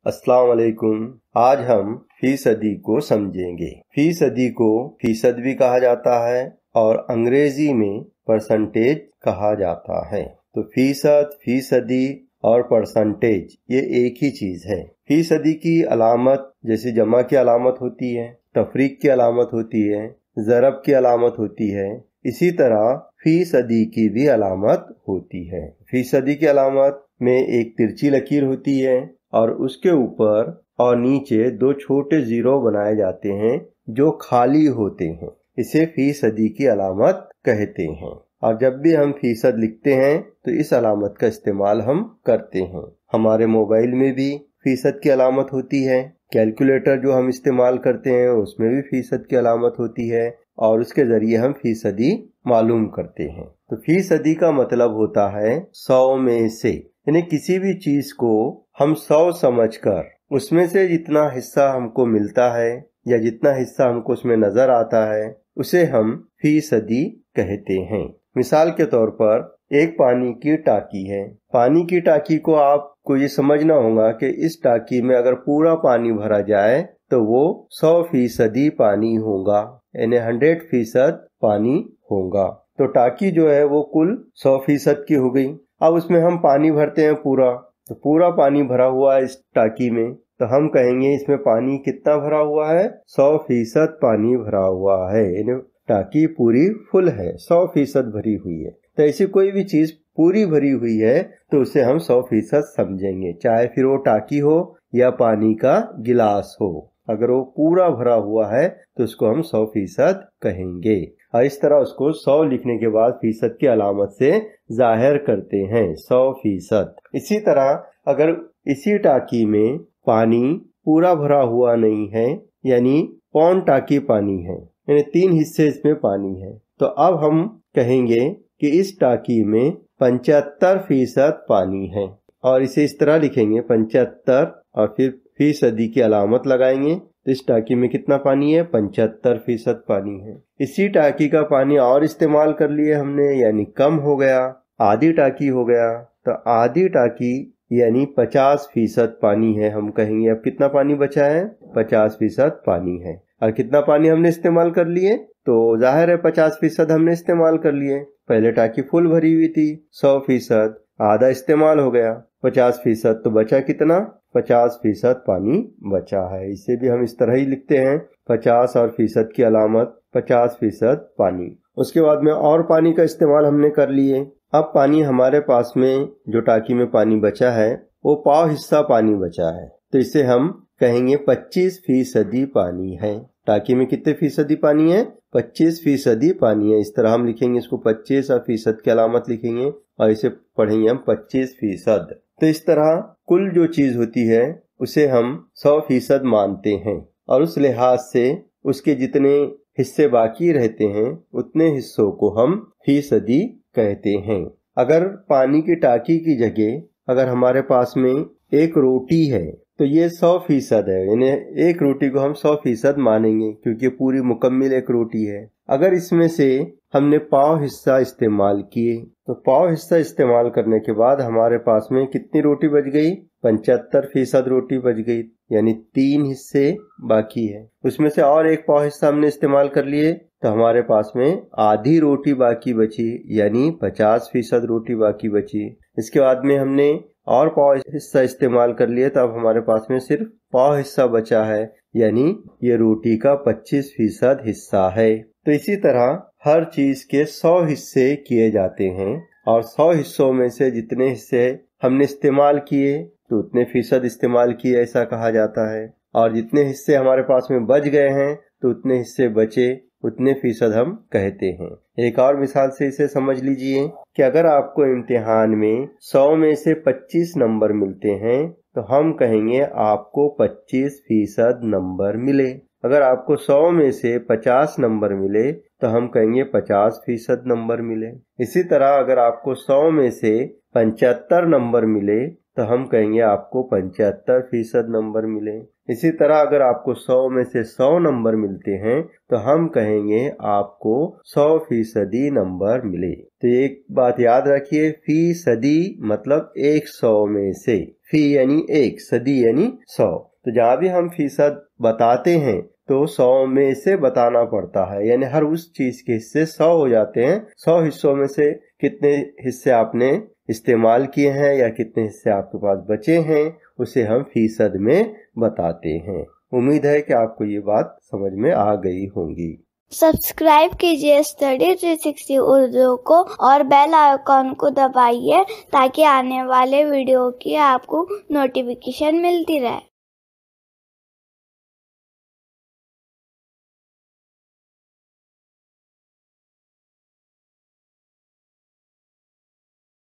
अस्सलाम वालेकुम। आज हम फीसदी को समझेंगे। फीसदी को फीसद भी कहा जाता है और अंग्रेजी में परसेंटेज कहा जाता है। तो फीसद, फीसदी और परसेंटेज ये एक ही चीज है। फीसदी की अलामत जैसे जमा की अलामत होती है, तफरीक की अलामत होती है, ज़रब की अलामत होती है, इसी तरह फीसदी की भी अलामत होती है। फीसदी की अलामत में एक तिरछी लकीर होती है और उसके ऊपर और नीचे दो छोटे जीरो बनाए जाते हैं जो खाली होते हैं। इसे फीसदी की अलामत कहते हैं। और जब भी हम फीसद लिखते हैं तो इस अलामत का इस्तेमाल हम करते हैं। हमारे मोबाइल में भी फीसद की अलामत होती है। कैलकुलेटर जो हम इस्तेमाल करते हैं उसमें भी फीसद की अलामत होती है और उसके जरिए हम फीसदी मालूम करते हैं। तो फीसदी का मतलब होता है 100 में से, यानी किसी भी चीज को हम 100 समझकर उसमें से जितना हिस्सा हमको मिलता है या जितना हिस्सा हमको उसमें नजर आता है उसे हम फीसदी कहते हैं। मिसाल के तौर पर एक पानी की टाकी है। पानी की टाकी को आपको ये समझना होगा कि इस टाकी में अगर पूरा पानी भरा जाए तो वो 100% पानी होगा, यानी 100% पानी होगा। तो टाकी जो है वो कुल 100% की हो गई। अब उसमें हम पानी भरते हैं पूरा, तो पूरा पानी भरा हुआ है इस टाकी में, तो हम कहेंगे इसमें पानी कितना भरा हुआ है, 100% पानी भरा हुआ है, यानी टाकी पूरी फुल है, 100% भरी हुई है। तो ऐसी कोई भी चीज पूरी भरी हुई है तो उसे हम 100% समझेंगे, चाहे फिर वो टाकी हो या पानी का गिलास हो। अगर वो पूरा भरा हुआ है तो उसको हम 100% कहेंगे। और इस तरह उसको 100 लिखने के बाद फीसद की अलामत से जाहिर करते हैं, 100%। इसी तरह अगर इसी टाकी में पानी पूरा भरा हुआ नहीं है, यानी पौन टाकी पानी है, यानी 3 हिस्से इसमें पानी है, तो अब हम कहेंगे कि इस टाकी में 75% पानी है। और इसे इस तरह लिखेंगे 75 और फिर फीसदी की अलामत लगाएंगे। तो इस टाकी में कितना पानी है, 75% पानी है। इसी टाकी का पानी और इस्तेमाल कर लिए हमने, यानी कम हो गया, आधी टाकी हो गया। तो आधी टाकी यानी 50% पानी है। हम कहेंगे अब कितना पानी बचा है, 50% पानी है। और कितना पानी हमने इस्तेमाल कर लिए, तो जाहिर है 50% हमने इस्तेमाल कर लिए। पहले टाकी फुल भरी हुई थी 100%, आधा इस्तेमाल हो गया, 50%, तो बचा कितना, 50% पानी बचा है। इसे भी हम इस तरह ही लिखते हैं, 50 और फीसद की अलामत 50% पानी। उसके बाद में और पानी का इस्तेमाल हमने कर लिए। अब पानी हमारे पास में जो टाकी में पानी बचा है वो पाव हिस्सा पानी बचा है, तो इसे हम कहेंगे 25% पानी है। टाकी में कितने फीसदी पानी है, 25% पानी है। इस तरह हम लिखेंगे इसको, 25 और फीसद की अलामत लिखेंगे और इसे पढ़ेंगे हम 25%। तो इस तरह कुल जो चीज होती है उसे हम 100% मानते हैं और उस लिहाज से उसके जितने हिस्से बाकी रहते हैं उतने हिस्सों को हम फीसदी कहते हैं। अगर पानी की टाकी की जगह अगर हमारे पास में एक रोटी है तो ये 100% है, यानी एक रोटी को हम 100% मानेंगे क्योंकि पूरी मुकम्मल एक रोटी है। अगर इसमें से हमने पाव हिस्सा इस्तेमाल किए तो पाव हिस्सा इस्तेमाल करने के बाद हमारे पास में कितनी रोटी बच गई, 75% रोटी बच गई, यानी 3 हिस्से बाकी है। उसमें से और एक पाव हिस्सा हमने इस्तेमाल कर लिए तो हमारे पास में आधी रोटी बाकी बची, यानी 50% रोटी बाकी बची। इसके बाद में हमने और पाव हिस्सा इस्तेमाल कर लिए तो अब हमारे पास में सिर्फ पाव हिस्सा बचा है, यानी ये रोटी का 25% हिस्सा है। तो इसी तरह हर चीज के 100 हिस्से किए जाते हैं और 100 हिस्सों में से जितने हिस्से हमने इस्तेमाल किए तो उतने फीसद इस्तेमाल किए ऐसा कहा जाता है, और जितने हिस्से हमारे पास में बच गए हैं तो उतने हिस्से बचे उतने फीसद हम कहते हैं। एक और मिसाल से इसे समझ लीजिए कि अगर आपको इम्तिहान में 100 में से 25 नंबर मिलते हैं तो हम कहेंगे आपको 25% नंबर मिले। अगर आपको 100 में से 50 नंबर मिले तो हम कहेंगे 50% नंबर मिले। इसी तरह अगर आपको 100 में से 75 नंबर मिले तो हम कहेंगे आपको 75% नंबर मिले। इसी तरह अगर आपको 100 में से 100 नंबर मिलते हैं तो हम कहेंगे आपको 100% नंबर मिले। तो एक बात याद रखिए, फीसदी मतलब 100 में से, फी यानी 1, सदी यानी 100। तो जहाँ भी हम फीसद बताते हैं तो 100 में से बताना पड़ता है, यानी हर उस चीज के हिस्से 100 हो जाते हैं। 100 हिस्सों में से कितने हिस्से आपने इस्तेमाल किए हैं या कितने हिस्से आपके पास बचे हैं, उसे हम फीसद में बताते हैं। उम्मीद है कि आपको ये बात समझ में आ गई होंगी। सब्सक्राइब कीजिए स्टडी 360 उर्दू को और बेल आइकॉन को दबाइए ताकि आने वाले वीडियो की आपको नोटिफिकेशन मिलती रहे।